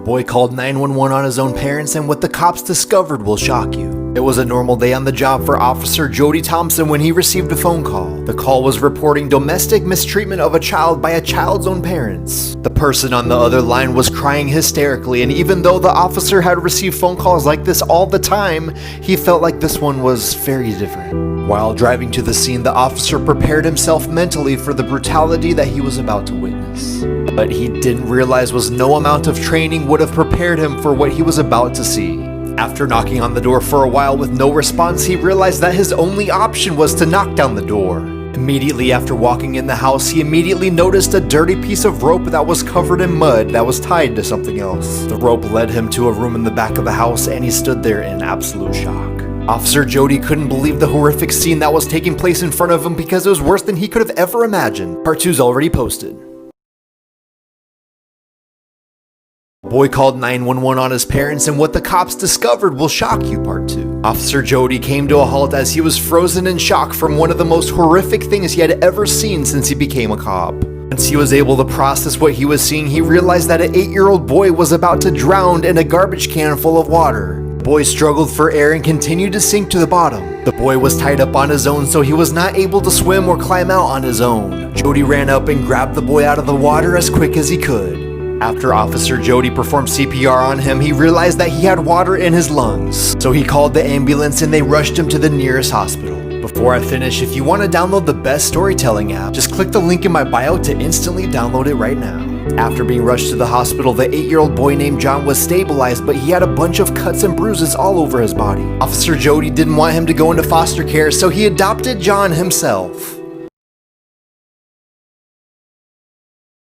boy called 911 on his own parents, and what the cops discovered will shock you. It was a normal day on the job for Officer Jody Thompson when he received a phone call. The call was reporting domestic mistreatment of a child by a child's own parents. The person on the other line was crying hysterically, and even though the officer had received phone calls like this all the time, he felt like this one was very different. While driving to the scene, the officer prepared himself mentally for the brutality that he was about to witness. But he didn't realize was no amount of training would have prepared him for what he was about to see. After knocking on the door for a while with no response, he realized that his only option was to knock down the door. Immediately after walking in the house, he immediately noticed a dirty piece of rope that was covered in mud that was tied to something else. The rope led him to a room in the back of the house, and he stood there in absolute shock. Officer Jody couldn't believe the horrific scene that was taking place in front of him because it was worse than he could have ever imagined. Part 2's already posted. Boy called 911 on his parents, and what the cops discovered will shock you. Part 2. Officer Jody came to a halt as he was frozen in shock from one of the most horrific things he had ever seen since he became a cop. Once he was able to process what he was seeing, he realized that an 8-year-old boy was about to drown in a garbage can full of water. The boy struggled for air and continued to sink to the bottom. The boy was tied up on his own, so he was not able to swim or climb out on his own. Jody ran up and grabbed the boy out of the water as quick as he could. After Officer Jody performed CPR on him, he realized that he had water in his lungs. So he called the ambulance and they rushed him to the nearest hospital. Before I finish, if you want to download the best storytelling app, just click the link in my bio to instantly download it right now. After being rushed to the hospital, the 8-year-old boy named John was stabilized, but he had a bunch of cuts and bruises all over his body. Officer Jody didn't want him to go into foster care, so he adopted John himself.